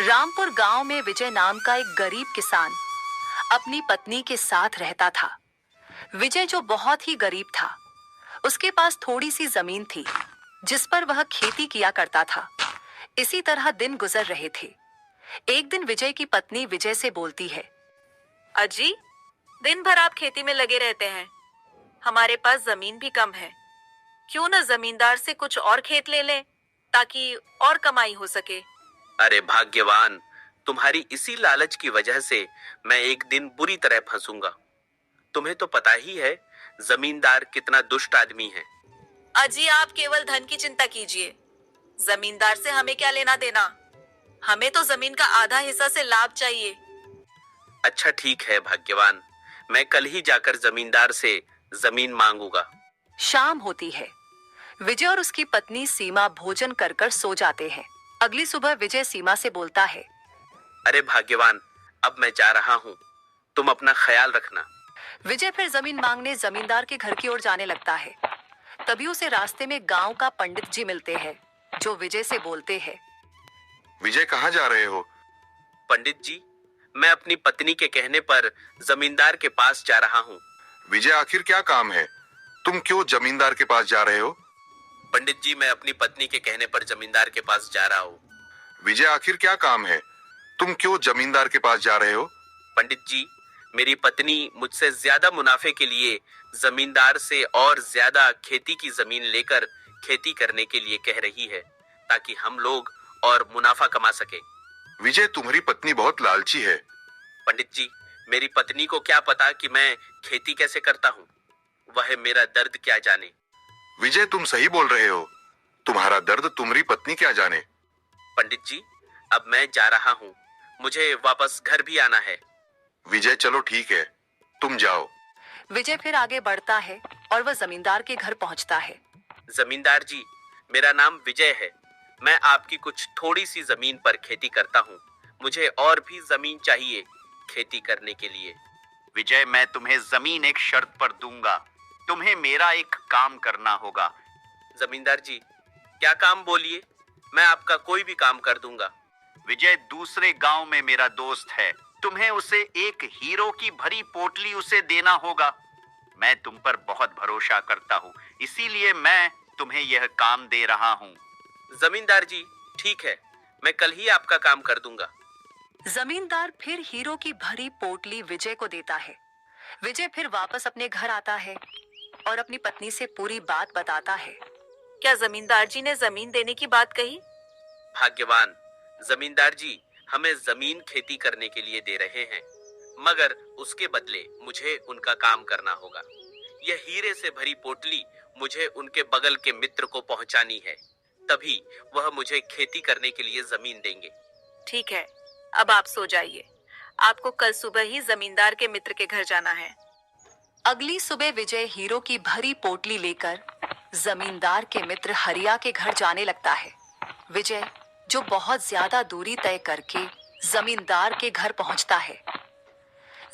रामपुर गांव में विजय नाम का एक गरीब किसान अपनी पत्नी के साथ रहता था। विजय जो बहुत ही गरीब था, उसके पास थोड़ी सी जमीन थी जिस पर वह खेती किया करता था। इसी तरह दिन गुजर रहे थे। एक दिन विजय की पत्नी विजय से बोलती है, अजी, दिन भर आप खेती में लगे रहते हैं। हमारे पास जमीन भी कम है। क्यों न जमींदार से कुछ और खेत ले लें ताकि और कमाई हो सके। अरे भाग्यवान, तुम्हारी इसी लालच की वजह से मैं एक दिन बुरी तरह फंसूंगा। तुम्हें तो पता ही है जमींदार कितना दुष्ट आदमी है। अजी, आप केवल धन की चिंता कीजिए। जमींदार से हमें क्या लेना देना। हमें तो जमीन का आधा हिस्सा से लाभ चाहिए। अच्छा ठीक है भाग्यवान, मैं कल ही जाकर जमींदार से जमीन मांगूंगा। शाम होती है। विजय और उसकी पत्नी सीमा भोजन कर कर सो जाते हैं। अगली सुबह विजय सीमा से बोलता है, अरे भाग्यवान, अब मैं जा रहा हूँ, तुम अपना ख्याल रखना। विजय फिर जमीन मांगने जमींदार के घर की ओर जाने लगता है। तभी उसे रास्ते में गांव का पंडित जी मिलते हैं, जो विजय से बोलते हैं, विजय कहाँ जा रहे हो? पंडित जी, मैं अपनी पत्नी के कहने पर जमींदार के पास जा रहा हूँ। विजय, आखिर क्या काम है? तुम क्यों जमींदार के पास जा रहे हो? पंडित जी, मैं अपनी पत्नी के कहने पर जमींदार के पास जा रहा हूँ। विजय, आखिर क्या काम है? तुम क्यों जमींदार के पास जा रहे हो? पंडित जी, मेरी पत्नी मुझसे ज्यादा मुनाफे के लिए जमींदार से और ज्यादा खेती की जमीन लेकर खेती करने के लिए कह रही है, ताकि हम लोग और मुनाफा कमा सके। विजय, तुम्हारी पत्नी बहुत लालची है। पंडित जी, मेरी पत्नी को क्या पता कि मैं खेती कैसे करता हूँ। वह मेरा दर्द क्या जाने। विजय, तुम सही बोल रहे हो। तुम्हारा दर्द तुम्हारी पत्नी क्या जाने। पंडित जी, अब मैं जा रहा हूँ, मुझे वापस घर भी आना है। विजय, चलो ठीक है, तुम जाओ। विजय फिर आगे बढ़ता है और वह जमींदार के घर पहुंचता है। जमींदार जी, मेरा नाम विजय है। मैं आपकी कुछ थोड़ी सी जमीन पर खेती करता हूँ। मुझे और भी जमीन चाहिए खेती करने के लिए। विजय, मैं तुम्हें जमीन एक शर्त पर दूंगा। तुम्हें मेरा एक काम करना होगा। जमींदार जी, क्या काम बोलिए, मैं आपका कोई भी काम कर दूंगा। विजय, दूसरे गांव में मेरा दोस्त है। तुम्हें उसे एक हीरो की भरी पोटली उसे देना होगा। मैं तुम पर बहुत भरोसा करता हूँ, इसीलिए मैं तुम्हें यह काम दे रहा हूँ। जमींदार जी, ठीक है, मैं कल ही आपका काम कर दूंगा। जमींदार फिर हीरो की भरी पोटली विजय को देता है। विजय फिर वापस अपने घर आता है और अपनी पत्नी से पूरी बात बताता है। क्या जमींदार जी ने जमीन देने की बात कही? भाग्यवान, जमींदार जी हमें जमीन खेती करने के लिए दे रहे हैं, मगर उसके बदले मुझे उनका काम करना होगा। यह हीरे से भरी पोटली मुझे उनके बगल के मित्र को पहुंचानी है, तभी वह मुझे खेती करने के लिए जमीन देंगे। ठीक है, अब आप सो जाइए। आपको कल सुबह ही जमींदार के मित्र के घर जाना है। अगली सुबह विजय हीरो की भरी पोटली लेकर जमींदार के मित्र हरिया के घर जाने लगता है। विजय, जो बहुत ज्यादा दूरी तय करके जमींदार के घर पहुंचता है।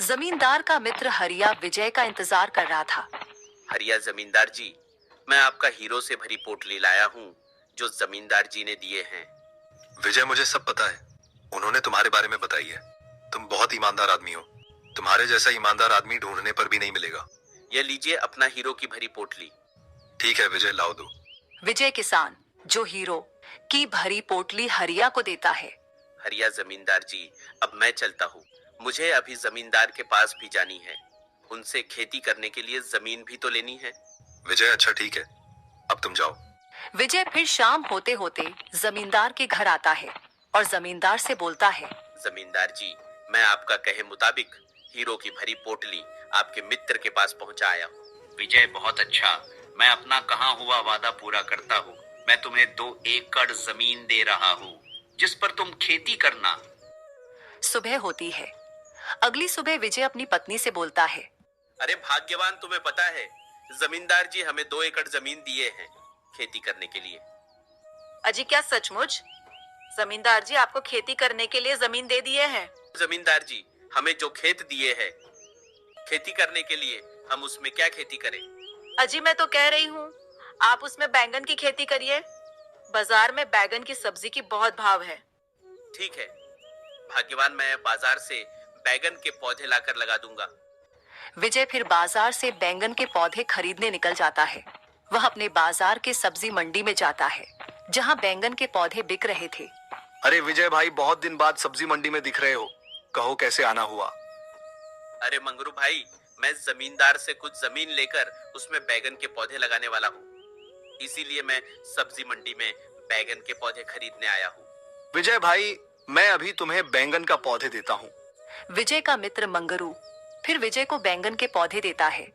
जमींदार का मित्र हरिया विजय का इंतजार कर रहा था। हरिया जमींदार जी, मैं आपका हीरो से भरी पोटली लाया हूँ, जो जमींदार जी ने दिए हैं। विजय, मुझे सब पता है, उन्होंने तुम्हारे बारे में बताई है। तुम बहुत ईमानदार आदमी हो। तुम्हारे जैसा ईमानदार आदमी ढूंढने पर भी नहीं मिलेगा। यह लीजिए अपना हीरो की भरी पोटली। ठीक है विजय, लाओ दो। विजय किसान जो हीरो की भरी पोटली हरिया को देता है। हरिया जमींदार जी, अब मैं चलता हूँ, मुझे अभी जमींदार के पास भी जानी है। उनसे खेती करने के लिए जमीन भी तो लेनी है। विजय, अच्छा ठीक है, अब तुम जाओ। विजय फिर शाम होते होते जमींदार के घर आता है और जमींदार से बोलता है, जमींदार जी, मैं आपका कहे मुताबिक हीरो की भरी पोटली आपके मित्र के पास पहुंचा आया हूँ। विजय, बहुत अच्छा। मैं अपना कहा हुआ वादा पूरा करता हूँ। मैं तुम्हें 2 एकड़ जमीन दे रहा हूँ, जिस पर तुम खेती करना। सुबह होती है। अगली सुबह विजय अपनी पत्नी से बोलता है, अरे भाग्यवान, तुम्हें पता है जमींदार जी हमें 2 एकड़ जमीन दिए हैं खेती करने के लिए। अजी, क्या सचमुच जमींदार जी आपको खेती करने के लिए जमीन दे दिए हैं? जमींदार जी हमें जो खेत दिए हैं खेती करने के लिए, हम उसमें क्या खेती करें? अजी, मैं तो कह रही हूँ आप उसमें बैंगन की खेती करिए। बाजार में बैंगन की सब्जी की बहुत भाव है। ठीक है, भाग्यवान, मैं बाजार से बैगन के पौधे लाकर लगा दूंगा। विजय फिर बाजार से बैंगन के पौधे खरीदने निकल जाता है। वह अपने बाजार के सब्जी मंडी में जाता है, जहां बैंगन के पौधे बिक रहे थे। अरे विजय भाई, बहुत दिन बाद सब्जी मंडी में दिख रहे हो, कहो कैसे आना हुआ? अरे मंगरू भाई, मैं जमींदार से कुछ जमीन लेकर उसमें बैगन के पौधे लगाने वाला हूँ, इसीलिए मैं सब्जी मंडी में बैगन के पौधे खरीदने आया हूँ। विजय भाई, मैं अभी तुम्हें बैंगन का पौधे देता हूँ। विजय का मित्र मंगरू फिर विजय को बैंगन के पौधे देता है,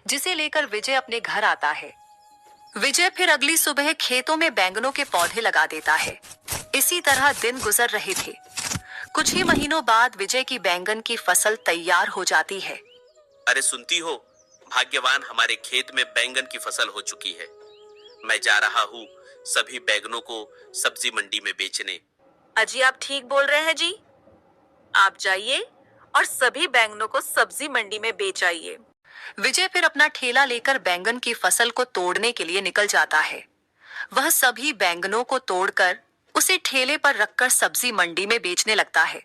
जिसे लेकर विजय अपने घर आता है। विजय फिर अगली सुबह खेतों में बैंगनों के पौधे लगा देता है। इसी तरह दिन गुजर रहे थे। कुछ ही महीनों बाद विजय की बैंगन की फसल तैयार हो जाती है। अरे सुनती हो भाग्यवान, हमारे खेत में बैंगन की फसल हो चुकी है। मैं जा रहा हूँ सभी बैंगनों को सब्जी मंडी में बेचने। अजी आप ठीक बोल रहे हैं जी। आप जाइए और सभी बैंगनों को सब्जी मंडी में बेच आइए। विजय फिर अपना ठेला लेकर बैंगन की फसल को तोड़ने के लिए निकल जाता है। वह सभी बैंगनों को तोड़कर उसे ठेले पर रखकर सब्जी मंडी में बेचने लगता है।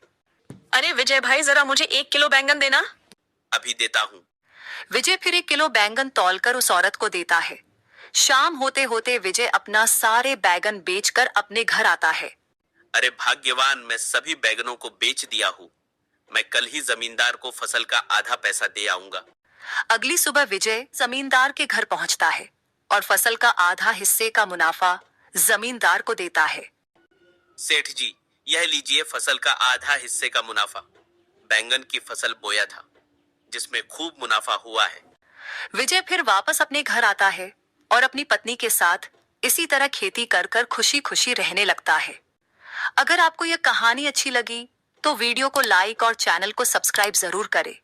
अरे विजय भाई, जरा मुझे 1 किलो बैंगन देना। अभी देता हूँ। विजय फिर 1 किलो बैंगन तौलकर उस औरत को देता है। शाम होते होते विजय अपना सारे बैंगन बेचकर अपने घर आता है। अरे भाग्यवान, मैं सभी बैंगनों को बेच दिया हूँ। मैं कल ही जमींदार को फसल का आधा पैसा दे आऊंगा। अगली सुबह विजय जमींदार के घर पहुंचता है और फसल का आधा हिस्से का मुनाफा जमींदार को देता है। सेठ जी, यह लीजिए फसल का आधा हिस्से का मुनाफा। बैंगन की फसल बोया था, जिसमें खूब मुनाफा हुआ है। विजय फिर वापस अपने घर आता है और अपनी पत्नी के साथ इसी तरह खेती कर कर खुशी खुशी रहने लगता है। अगर आपको यह कहानी अच्छी लगी तो वीडियो को लाइक और चैनल को सब्सक्राइब जरूर करें।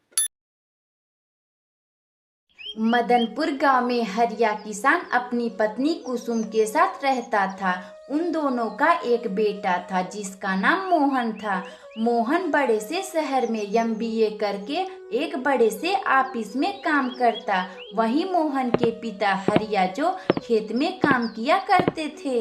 मदनपुर गांव में हरिया किसान अपनी पत्नी कुसुम के साथ रहता था। उन दोनों का एक बेटा था जिसका नाम मोहन था। मोहन बड़े से शहर में MBA करके एक बड़े से ऑफिस में काम करता। वहीं मोहन के पिता हरिया जो खेत में काम किया करते थे।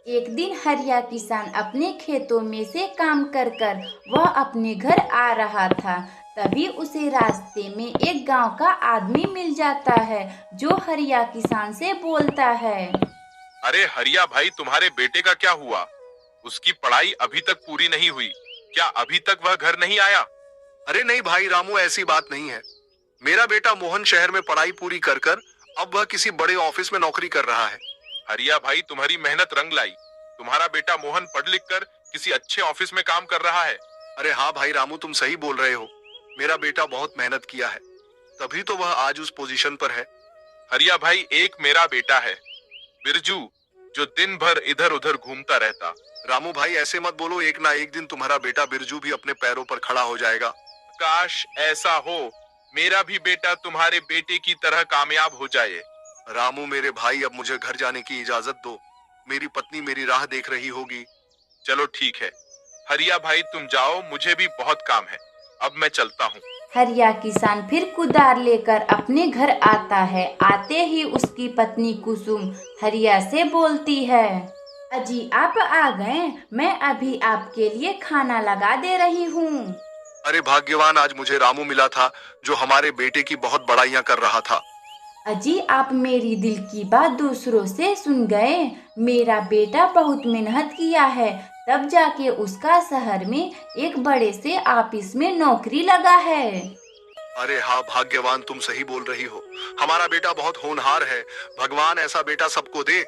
एक दिन हरिया किसान अपने खेतों में से काम कर कर वह अपने घर आ रहा था। तभी उसे रास्ते में एक गांव का आदमी मिल जाता है, जो हरिया किसान से बोलता है। अरे हरिया भाई, तुम्हारे बेटे का क्या हुआ? उसकी पढ़ाई अभी तक पूरी नहीं हुई, क्या अभी तक वह घर नहीं आया? अरे नहीं भाई रामू, ऐसी बात नहीं है। मेरा बेटा मोहन शहर में पढ़ाई पूरी कर कर अब वह किसी बड़े ऑफिस में नौकरी कर रहा है। हरिया भाई, तुम्हारी मेहनत रंग लाई। तुम्हारा बेटा मोहन पढ़ लिख कर किसी अच्छे ऑफिस में काम कर रहा है। अरे हाँ भाई रामू, तुम सही बोल रहे हो। मेरा बेटा बहुत मेहनत किया है, तभी तो वह आज उस पोजीशन पर है। हरिया भाई, एक मेरा बेटा है बिरजू, जो दिन भर इधर उधर घूमता रहता। रामू भाई ऐसे मत बोलो, एक ना एक दिन तुम्हारा बेटा बिरजू भी अपने पैरों पर खड़ा हो जाएगा। काश ऐसा हो, मेरा भी बेटा तुम्हारे बेटे की तरह कामयाब हो जाए। रामू मेरे भाई, अब मुझे घर जाने की इजाजत दो। मेरी पत्नी मेरी राह देख रही होगी। चलो ठीक है हरिया भाई, तुम जाओ, मुझे भी बहुत काम है। अब मैं चलता हूँ। हरिया किसान फिर कुदार लेकर अपने घर आता है। आते ही उसकी पत्नी कुसुम हरिया से बोलती है, अजी आप आ गए, मैं अभी आपके लिए खाना लगा दे रही हूँ। अरे भाग्यवान, आज मुझे रामू मिला था जो हमारे बेटे की बहुत बड़ाइयाँ कर रहा था। अजी आप मेरी दिल की बात दूसरों से सुन गए। मेरा बेटा बहुत मेहनत किया है, तब जाके उसका शहर में एक बड़े से ऑफिस में नौकरी लगा है। अरे हाँ भाग्यवान, तुम सही बोल रही हो। हमारा बेटा बहुत होनहार है। भगवान ऐसा बेटा सबको दे।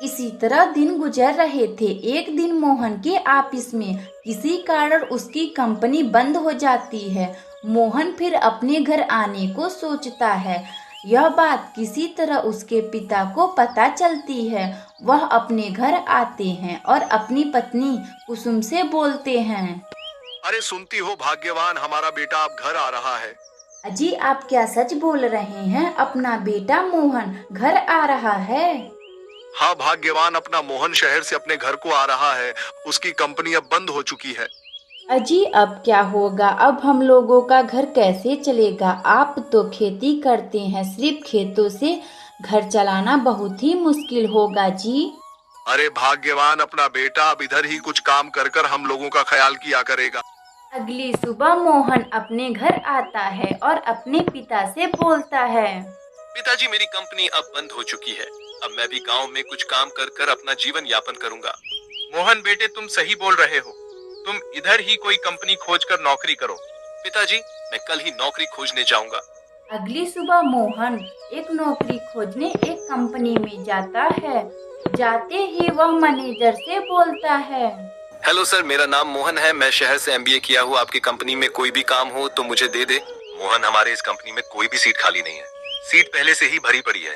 इसी तरह दिन गुजर रहे थे। एक दिन मोहन के ऑफिस में किसी कारण उसकी कंपनी बंद हो जाती है। मोहन फिर अपने घर आने को सोचता है। यह बात किसी तरह उसके पिता को पता चलती है। वह अपने घर आते हैं और अपनी पत्नी कुसुम से बोलते हैं, अरे सुनती हो भाग्यवान, हमारा बेटा अब घर आ रहा है। अजी आप क्या सच बोल रहे हैं? अपना बेटा मोहन घर आ रहा है? हाँ भाग्यवान, अपना मोहन शहर से अपने घर को आ रहा है। उसकी कंपनी अब बंद हो चुकी है। अजी अब क्या होगा? अब हम लोगों का घर कैसे चलेगा? आप तो खेती करते हैं, सिर्फ खेतों से घर चलाना बहुत ही मुश्किल होगा जी। अरे भाग्यवान, अपना बेटा अब इधर ही कुछ काम कर कर हम लोगों का ख्याल किया करेगा। अगली सुबह मोहन अपने घर आता है और अपने पिता से बोलता है। पिताजी, मेरी कंपनी अब बंद हो चुकी है। अब मैं भी गांव में कुछ काम कर कर अपना जीवन यापन करूंगा। मोहन बेटे, तुम सही बोल रहे हो। तुम इधर ही कोई कंपनी खोजकर नौकरी करो। पिताजी, मैं कल ही नौकरी खोजने जाऊंगा। अगली सुबह मोहन एक नौकरी खोजने एक कंपनी में जाता है। जाते ही वह मैनेजर से बोलता है। हेलो सर, मेरा नाम मोहन है। मैं शहर से एमबीए किया हूँ। आपकी कंपनी में कोई भी काम हो तो मुझे दे दे। मोहन, हमारे इस कंपनी में कोई भी सीट खाली नहीं है। सीट पहले से ही भरी पड़ी है।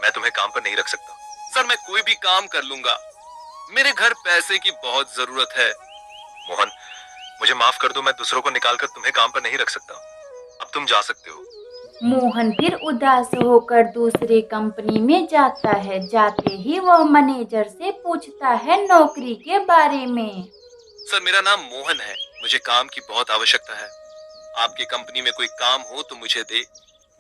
मैं तुम्हें काम पर नहीं रख सकता। सर, मैं कोई भी काम कर लूंगा। मेरे घर पैसे की बहुत जरूरत है। मोहन, मुझे माफ कर दो। मैं दूसरों को निकालकर तुम्हें काम पर नहीं रख सकता। अब तुम जा सकते हो। मोहन फिर उदास होकर दूसरे कंपनी में जाता है। जाते ही वह मैनेजर से पूछता है नौकरी के बारे में। सर, मेरा नाम मोहन है। मुझे काम की बहुत आवश्यकता है। आपकी कंपनी में कोई काम हो तो मुझे दे।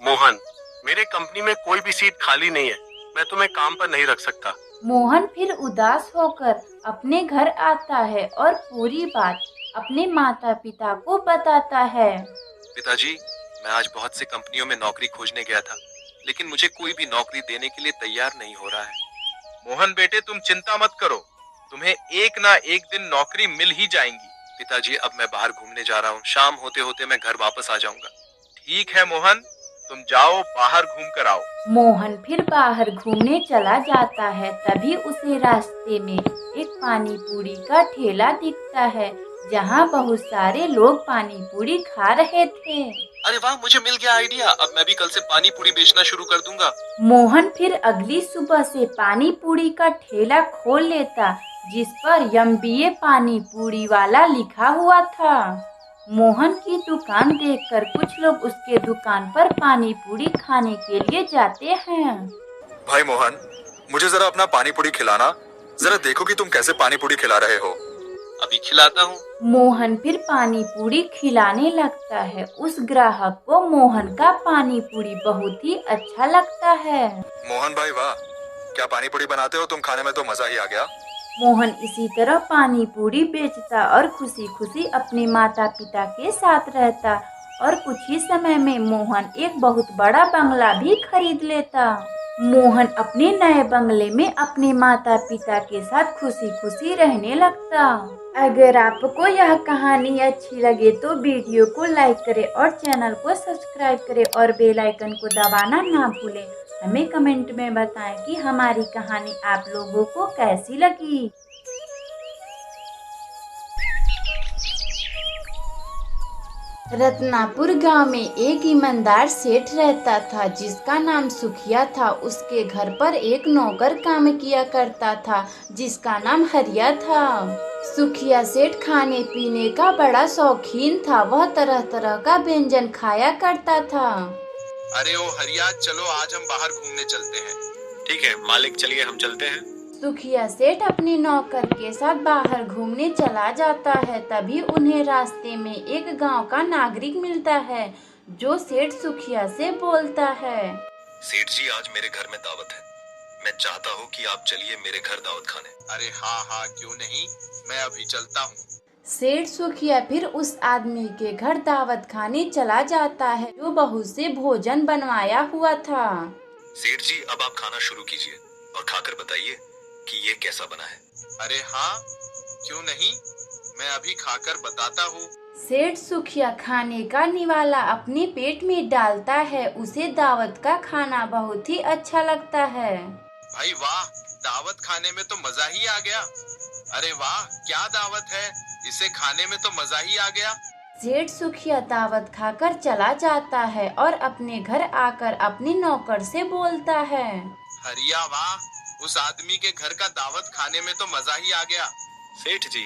मोहन, मेरे कंपनी में कोई भी सीट खाली नहीं है। मैं तुम्हें काम पर नहीं रख सकता। मोहन फिर उदास होकर अपने घर आता है और पूरी बात अपने माता पिता को बताता है। पिताजी, मैं आज बहुत से कंपनियों में नौकरी खोजने गया था, लेकिन मुझे कोई भी नौकरी देने के लिए तैयार नहीं हो रहा है। मोहन बेटे, तुम चिंता मत करो। तुम्हें एक ना एक दिन नौकरी मिल ही जाएंगी। पिताजी, अब मैं बाहर घूमने जा रहा हूँ। शाम होते होते मैं घर वापस आ जाऊंगा। ठीक है मोहन, तुम जाओ, बाहर घूम कर आओ। मोहन फिर बाहर घूमने चला जाता है। तभी उसे रास्ते में एक पानी पूरी का ठेला दिखता है, जहाँ बहुत सारे लोग पानी पूरी खा रहे थे। अरे वाह, मुझे मिल गया आइडिया। अब मैं भी कल से पानी पूरी बेचना शुरू कर दूंगा। मोहन फिर अगली सुबह से पानी पूरी का ठेला खोल लेता, जिस पर एमबीए पानी पूरी वाला लिखा हुआ था। मोहन की दुकान देखकर कुछ लोग उसके दुकान पर पानी पूरी खाने के लिए जाते हैं। भाई मोहन, मुझे जरा अपना पानी पूरी खिलाना। जरा देखो कि तुम कैसे पानी पूरी खिला रहे हो। अभी खिलाता हूँ। मोहन फिर पानी पूरी खिलाने लगता है। उस ग्राहक को मोहन का पानी पूरी बहुत ही अच्छा लगता है। मोहन भाई, वाह, क्या पानी पूरी बनाते हो तुम। खाने में तो मजा ही आ गया। मोहन इसी तरह पानी पूरी बेचता और खुशी खुशी अपने माता पिता के साथ रहता। और कुछ ही समय में मोहन एक बहुत बड़ा बंगला भी खरीद लेता। मोहन अपने नए बंगले में अपने माता पिता के साथ खुशी खुशी रहने लगता। अगर आपको यह कहानी अच्छी लगे तो वीडियो को लाइक करें और चैनल को सब्सक्राइब करें और बेल आइकन को दबाना ना भूलें। हमें कमेंट में बताएं कि हमारी कहानी आप लोगों को कैसी लगी। रत्नापुर गांव में एक ईमानदार सेठ रहता था, जिसका नाम सुखिया था। उसके घर पर एक नौकर काम किया करता था, जिसका नाम हरिया था। सुखिया सेठ खाने पीने का बड़ा शौकीन था। वह तरह तरह का व्यंजन खाया करता था। अरे ओ हरिया, चलो आज हम बाहर घूमने चलते हैं। ठीक है मालिक, चलिए हम चलते हैं। सुखिया सेठ अपने नौकर के साथ बाहर घूमने चला जाता है। तभी उन्हें रास्ते में एक गांव का नागरिक मिलता है, जो सेठ सुखिया से बोलता है। सेठ जी, आज मेरे घर में दावत है। मैं चाहता हूँ कि आप चलिए मेरे घर दावत खाने। अरे हाँ हाँ, क्यों नहीं, मैं अभी चलता हूँ। सेठ सुखिया फिर उस आदमी के घर दावत खाने चला जाता है, जो बहुत से भोजन बनवाया हुआ था। सेठ जी, अब आप खाना शुरू कीजिए और खाकर बताइए कि ये कैसा बना है। अरे हाँ, क्यों नहीं, मैं अभी खाकर बताता हूँ। सेठ सुखिया खाने का निवाला अपने पेट में डालता है। उसे दावत का खाना बहुत ही अच्छा लगता है। भाई वाह, दावत खाने में तो मजा ही आ गया। अरे वाह, क्या दावत है, इसे खाने में तो मजा ही आ गया। सेठ सुखिया दावत खाकर चला जाता है और अपने घर आकर अपने नौकर से बोलता है। हरिया वाह, उस आदमी के घर का दावत खाने में तो मजा ही आ गया। सेठ जी,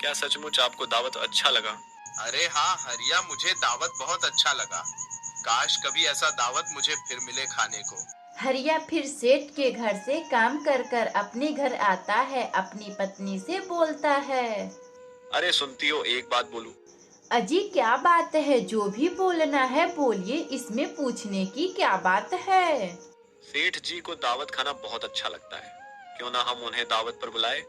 क्या सचमुच आपको दावत अच्छा लगा? अरे हाँ हरिया, मुझे दावत बहुत अच्छा लगा। काश कभी ऐसा दावत मुझे फिर मिले खाने को। हरिया फिर सेठ के घर से काम कर कर अपने घर आता है। अपनी पत्नी से बोलता है। अरे सुनती हो, एक बात बोलूं? अजी क्या बात है, जो भी बोलना है बोलिए, इसमें पूछने की क्या बात है। सेठ जी को दावत खाना बहुत अच्छा लगता है, क्यों ना हम उन्हें दावत पर बुलाए?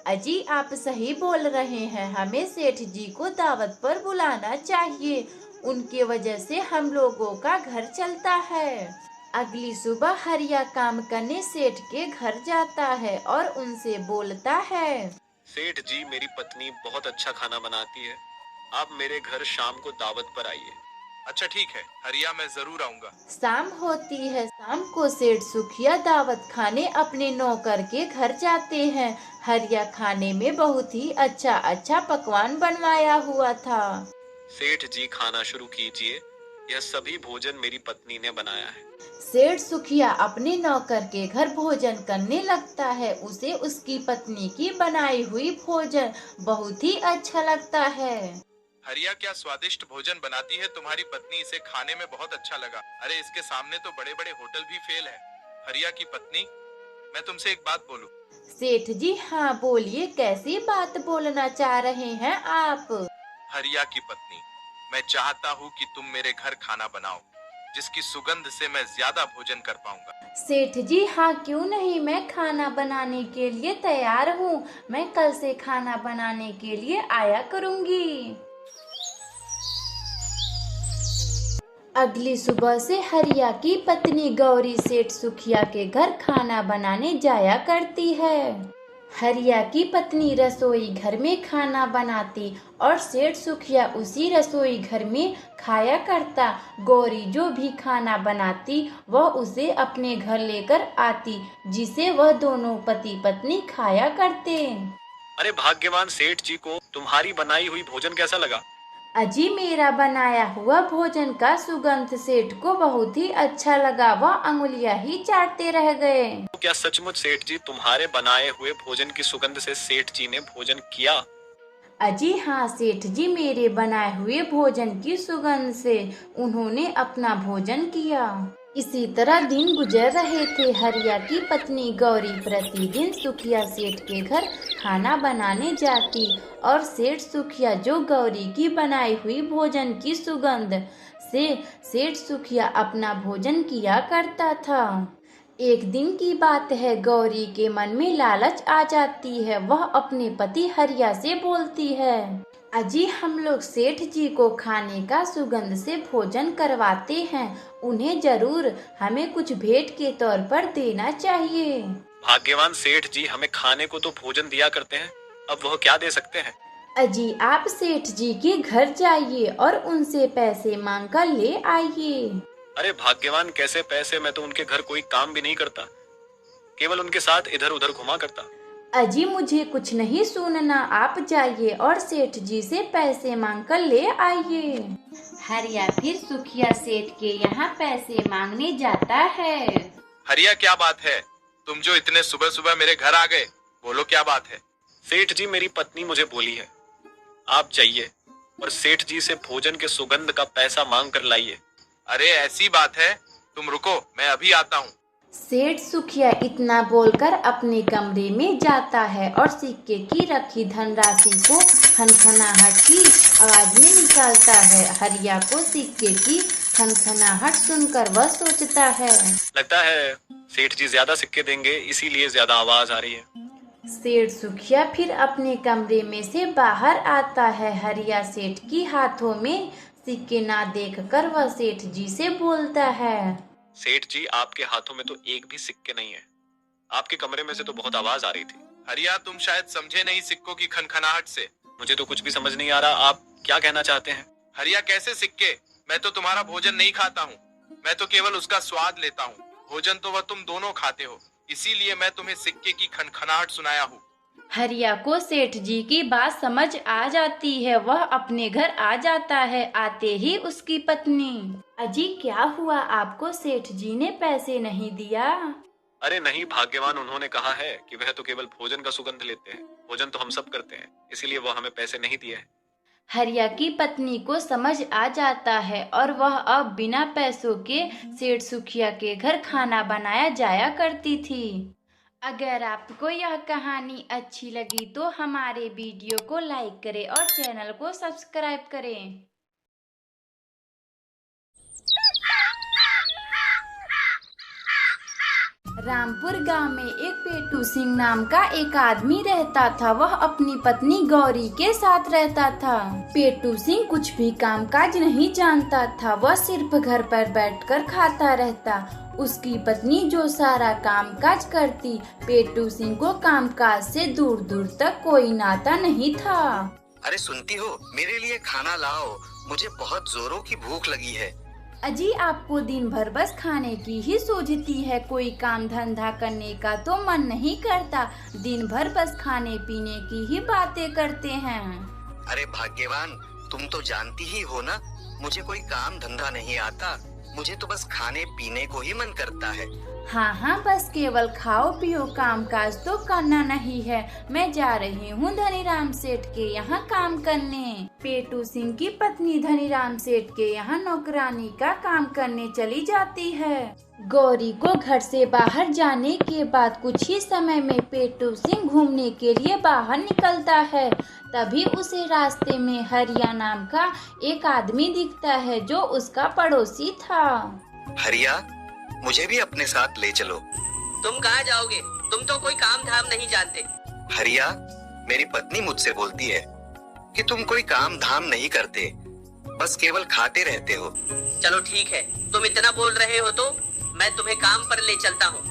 अजी आप सही बोल रहे हैं, हमें सेठ जी को दावत पर बुलाना चाहिए। उनके वजह से हम लोगों का घर चलता है। अगली सुबह हरिया काम करने सेठ के घर जाता है और उनसे बोलता है, सेठ जी, मेरी पत्नी बहुत अच्छा खाना बनाती है, आप मेरे घर शाम को दावत पर आइए। अच्छा ठीक है हरिया, मैं जरूर आऊंगा। शाम होती है। शाम को सेठ सुखिया दावत खाने अपने नौकर के घर जाते हैं। हरिया खाने में बहुत ही अच्छा अच्छा पकवान बनवाया हुआ था। सेठ जी खाना शुरू कीजिए, यह सभी भोजन मेरी पत्नी ने बनाया है। सेठ सुखिया अपने नौकर के घर भोजन करने लगता है। उसे उसकी पत्नी की बनाई हुई भोजन बहुत ही अच्छा लगता है। हरिया, क्या स्वादिष्ट भोजन बनाती है तुम्हारी पत्नी, इसे खाने में बहुत अच्छा लगा। अरे इसके सामने तो बड़े बड़े होटल भी फेल है। हरिया की पत्नी, मैं तुमसे एक बात बोलूं? सेठ जी हाँ बोलिए, कैसी बात बोलना चाह रहे हैं आप? हरिया की पत्नी, मैं चाहता हूँ कि तुम मेरे घर खाना बनाओ, जिसकी सुगंध से मैं ज्यादा भोजन कर पाऊंगा। सेठ जी हाँ क्यों नहीं, मैं खाना बनाने के लिए तैयार हूँ। मैं कल से खाना बनाने के लिए आया करूँगी। अगली सुबह से हरिया की पत्नी गौरी सेठ सुखिया के घर खाना बनाने जाया करती है। हरिया की पत्नी रसोई घर में खाना बनाती और सेठ सुखिया उसी रसोई घर में खाया करता। गौरी जो भी खाना बनाती वह उसे अपने घर लेकर आती, जिसे वह दोनों पति पत्नी खाया करते। अरे भाग्यवान सेठ जी को तुम्हारी बनाई हुई भोजन कैसा लगा? अजी मेरा बनाया हुआ भोजन का सुगंध सेठ को बहुत ही अच्छा लगा, वह अंगुलियां ही चाटते रह गए। तो क्या सचमुच सेठ जी तुम्हारे बनाए हुए भोजन की सुगंध से सेठ जी ने भोजन किया? अजी हाँ सेठ जी, मेरे बनाए हुए भोजन की सुगंध से उन्होंने अपना भोजन किया। इसी तरह दिन गुजर रहे थे। हरिया की पत्नी गौरी प्रतिदिन सुखिया सेठ के घर खाना बनाने जाती और सेठ सुखिया जो गौरी की बनाई हुई भोजन की सुगंध से सेठ सुखिया अपना भोजन किया करता था। एक दिन की बात है, गौरी के मन में लालच आ जाती है। वह अपने पति हरिया से बोलती है, अजी हम लोग सेठ जी को खाने का सुगंध से भोजन करवाते हैं, उन्हें जरूर हमें कुछ भेंट के तौर पर देना चाहिए। भाग्यवान सेठ जी हमें खाने को तो भोजन दिया करते हैं, अब वह क्या दे सकते हैं? अजी आप सेठ जी के घर जाइए और उनसे पैसे मांग कर ले आइए। अरे भाग्यवान कैसे पैसे, मैं तो उनके घर कोई काम भी नहीं करता, केवल उनके साथ इधर उधर घुमा करता। अजी मुझे कुछ नहीं सुनना, आप जाइए और सेठ जी से पैसे मांग कर ले आइए। हरिया फिर सुखिया सेठ के यहाँ पैसे मांगने जाता है। हरिया क्या बात है, तुम जो इतने सुबह सुबह मेरे घर आ गए, बोलो क्या बात है? सेठ जी मेरी पत्नी मुझे बोली है आप जाइए और सेठ जी से भोजन के सुगंध का पैसा मांग कर लाइए। अरे ऐसी बात है, तुम रुको, मैं अभी आता हूँ। सेठ सुखिया इतना बोलकर अपने कमरे में जाता है और सिक्के की रखी धनराशि को खनखनाहट की आवाज में निकालता है। हरिया को सिक्के की खनखनाहट सुनकर वह सोचता है, लगता है सेठ जी ज्यादा सिक्के देंगे, इसीलिए ज्यादा आवाज आ रही है। सेठ सुखिया फिर अपने कमरे में से बाहर आता है। हरिया सेठ की हाथों में सिक्के ना देखकर वह सेठ जी से बोलता है, सेठ जी आपके हाथों में तो एक भी सिक्के नहीं है, आपके कमरे में से तो बहुत आवाज आ रही थी। हरिया तुम शायद समझे नहीं सिक्कों की खनखनाहट से। मुझे तो कुछ भी समझ नहीं आ रहा, आप क्या कहना चाहते हैं? हरिया कैसे सिक्के, मैं तो तुम्हारा भोजन नहीं खाता हूँ, मैं तो केवल उसका स्वाद लेता हूँ। भोजन तो वह तुम दोनों खाते हो, इसीलिए मैं तुम्हें सिक्के की खनखनाहट सुनाया हूँ। हरिया को सेठ जी की बात समझ आ जाती है। वह अपने घर आ जाता है। आते ही उसकी पत्नी, अजी क्या हुआ, आपको सेठ जी ने पैसे नहीं दिया? अरे नहीं भाग्यवान, उन्होंने कहा है कि वह तो केवल भोजन का सुगंध लेते हैं, भोजन तो हम सब करते हैं, इसीलिए वह हमें पैसे नहीं दिए हैं। हरिया की पत्नी को समझ आ जाता है और वह अब बिना पैसों के सेठ सुखिया के घर खाना बनाया जाया करती थी। अगर आपको यह कहानी अच्छी लगी तो हमारे वीडियो को लाइक करें और चैनल को सब्सक्राइब करें। रामपुर गांव में एक पेटू सिंह नाम का एक आदमी रहता था। वह अपनी पत्नी गौरी के साथ रहता था। पेटू सिंह कुछ भी कामकाज नहीं जानता था। वह सिर्फ घर पर बैठकर खाता रहता। उसकी पत्नी जो सारा कामकाज करती। पेटू सिंह को कामकाज से दूर दूर तक कोई नाता नहीं था। अरे सुनती हो, मेरे लिए खाना लाओ, मुझे बहुत जोरों की भूख लगी है। अजी आपको दिन भर बस खाने की ही सूझती है, कोई काम धंधा करने का तो मन नहीं करता। दिन भर बस खाने पीने की ही बातें करते हैं। अरे भाग्यवान, तुम तो जानती ही हो ना, मुझे कोई काम धंधा नहीं आता। मुझे तो बस खाने पीने को ही मन करता है। हाँ, बस केवल खाओ पियो, काम काज तो करना नहीं है। मैं जा रही हूँ धनीराम सेठ के यहाँ काम करने। पेटू सिंह की पत्नी धनीराम सेठ के यहाँ नौकरानी का काम करने चली जाती है। गौरी को घर से बाहर जाने के बाद कुछ ही समय में पेटू सिंह घूमने के लिए बाहर निकलता है। तभी उसे रास्ते में हरिया नाम का एक आदमी दिखता है जो उसका पड़ोसी था। हरिया, मुझे भी अपने साथ ले चलो। तुम कहाँ जाओगे? तुम तो कोई काम धाम नहीं जानते। हरिया, मेरी पत्नी मुझसे बोलती है कि तुम कोई काम धाम नहीं करते, बस केवल खाते रहते हो। चलो ठीक है, तुम इतना बोल रहे हो तो मैं तुम्हें काम पर ले चलता हूँ,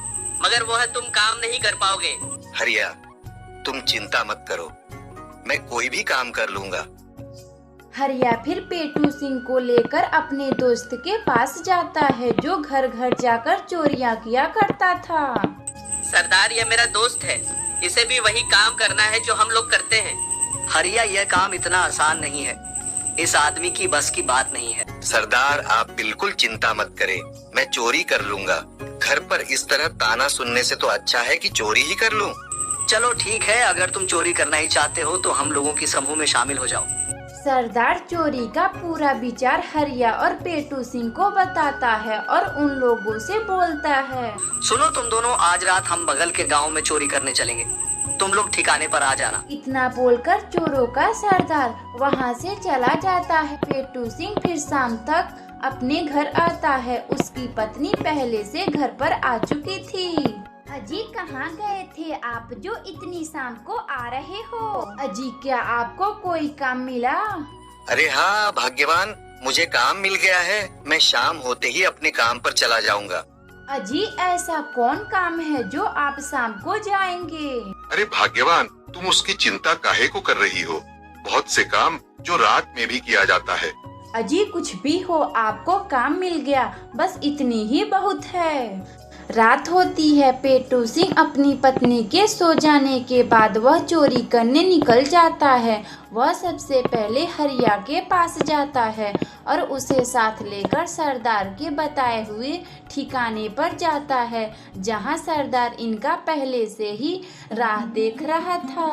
मगर वह तुम काम नहीं कर पाओगे। हरिया, तुम चिंता मत करो, मैं कोई भी काम कर लूंगा। हरिया फिर पेटू सिंह को लेकर अपने दोस्त के पास जाता है जो घर घर जाकर चोरियां किया करता था। सरदार, यह मेरा दोस्त है, इसे भी वही काम करना है जो हम लोग करते हैं। हरिया, यह काम इतना आसान नहीं है, इस आदमी की बस की बात नहीं है। सरदार, आप बिल्कुल चिंता मत करें, मैं चोरी कर लूंगा। घर पर इस तरह ताना सुनने से तो अच्छा है कि चोरी ही कर लूं। चलो ठीक है, अगर तुम चोरी करना ही चाहते हो तो हम लोगों की समूह में शामिल हो जाओ। सरदार चोरी का पूरा विचार हरिया और पेटू सिंह को बताता है और उन लोगों से बोलता है, सुनो तुम दोनों, आज रात हम बगल के गांव में चोरी करने चलेंगे, तुम लोग ठिकाने पर आ जाना। इतना बोलकर चोरों का सरदार वहाँ से चला जाता है। पेटू सिंह फिर शाम तक अपने घर आता है। उसकी पत्नी पहले से घर पर आ चुकी थी। अजी कहाँ गए थे आप जो इतनी शाम को आ रहे हो? अजी क्या आपको कोई काम मिला? अरे हाँ भाग्यवान, मुझे काम मिल गया है, मैं शाम होते ही अपने काम पर चला जाऊंगा। अजी ऐसा कौन काम है जो आप शाम को जाएंगे? अरे भाग्यवान, तुम उसकी चिंता काहे को कर रही हो? बहुत से काम जो रात में भी किया जाता है। अजी कुछ भी हो, आपको काम मिल गया, बस इतनी ही बहुत है। रात होती है। पेटू सिंह अपनी पत्नी के सो जाने के बाद वह चोरी करने निकल जाता है। वह सबसे पहले हरिया के पास जाता है और उसे साथ लेकर सरदार के बताए हुए ठिकाने पर जाता है जहां सरदार इनका पहले से ही राह देख रहा था।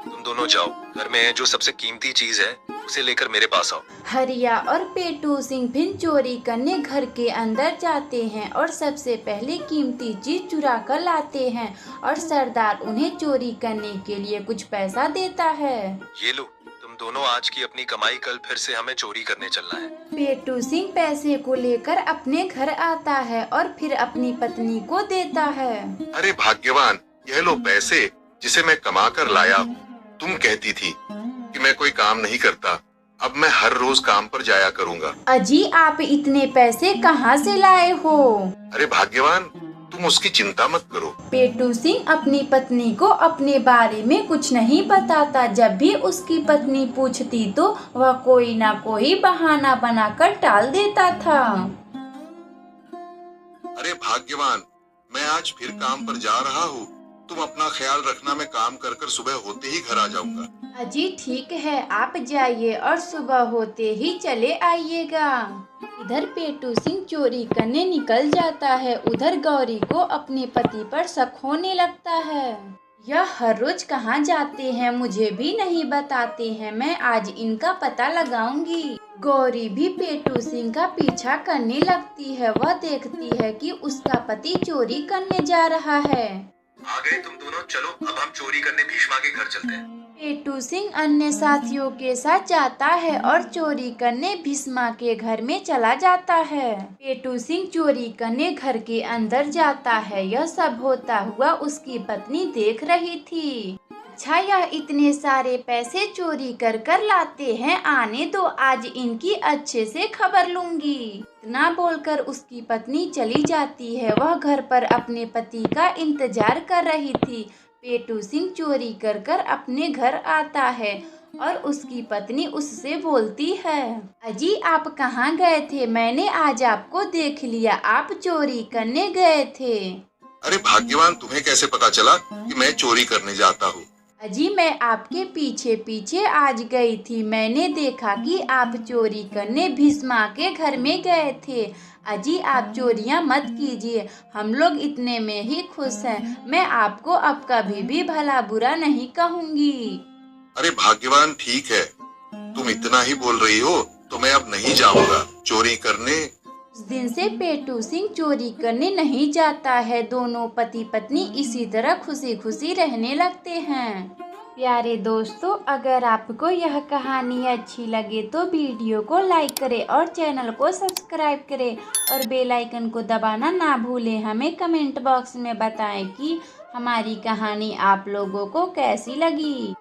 तुम दोनों जाओ, घर में जो सबसे कीमती चीज है उसे लेकर मेरे पास आओ। हरिया और पेटू सिंह फिर चोरी करने घर के अंदर जाते हैं और सबसे पहले कीमती चीज चुरा कर लाते हैं और सरदार उन्हें चोरी करने के लिए कुछ पैसा देता है। ये लो, तुम दोनों आज की अपनी कमाई, कल फिर से हमें चोरी करने चलना है। पेटू सिंह पैसे को लेकर अपने घर आता है और फिर अपनी पत्नी को देता है। अरे भाग्यवान, यह लो पैसे जिसे मैं कमा कर लाया हूँ। तुम कहती थी कि मैं कोई काम नहीं करता, अब मैं हर रोज काम पर जाया करूँगा। अजी आप इतने पैसे कहाँ से लाए हो? अरे भाग्यवान, तुम उसकी चिंता मत करो। पेटू सिंह अपनी पत्नी को अपने बारे में कुछ नहीं बताता। जब भी उसकी पत्नी पूछती तो वह कोई ना कोई बहाना बनाकर टाल देता था। अरे भाग्यवान, मैं आज फिर काम पर जा रहा हूँ, तुम अपना ख्याल रखना, मैं काम कर कर सुबह होते ही घर आ जाऊंगा। अजी ठीक है, आप जाइए और सुबह होते ही चले आइएगा। इधर पेटू सिंह चोरी करने निकल जाता है, उधर गौरी को अपने पति पर शक होने लगता है। यह हर रोज कहाँ जाते हैं, मुझे भी नहीं बताते हैं, मैं आज इनका पता लगाऊंगी। गौरी भी पेटू सिंह का पीछा करने लगती है। वह देखती है कि उसका पति चोरी करने जा रहा है। आ गए तुम दोनों, चलो अब हम चोरी करने भीष्मा के घर चलते हैं। पेटू सिंह अन्य साथियों के साथ जाता है और चोरी करने भीष्मा के घर में चला जाता है। पेटू सिंह चोरी करने घर के अंदर जाता है। यह सब होता हुआ उसकी पत्नी देख रही थी। अच्छा, यह इतने सारे पैसे चोरी कर कर लाते हैं, आने दो, आज इनकी अच्छे से खबर लूंगी। इतना बोलकर उसकी पत्नी चली जाती है। वह घर पर अपने पति का इंतजार कर रही थी। पेटू सिंह चोरी कर कर अपने घर आता है और उसकी पत्नी उससे बोलती है, अजी आप कहाँ गए थे? मैंने आज आपको देख लिया, आप चोरी करने गए थे। अरे भाग्यवान, तुम्हें कैसे पता चला कि मैं चोरी करने जाता हूँ? अजी मैं आपके पीछे पीछे आज गई थी। मैंने देखा कि आप चोरी करने भीष्मा के घर में गए थे। अजी आप चोरियां मत कीजिए, हम लोग इतने में ही खुश हैं। मैं आपको अब कभी भी भला बुरा नहीं कहूँगी। अरे भाग्यवान, ठीक है, तुम इतना ही बोल रही हो तो मैं अब नहीं जाऊंगा चोरी करने। उस दिन से पेटू सिंह चोरी करने नहीं जाता है। दोनों पति पत्नी इसी तरह खुशी खुशी रहने लगते हैं। प्यारे दोस्तों, अगर आपको यह कहानी अच्छी लगे तो वीडियो को लाइक करें और चैनल को सब्सक्राइब करें और बेल आइकन को दबाना ना भूलें। हमें कमेंट बॉक्स में बताएं कि हमारी कहानी आप लोगों को कैसी लगी।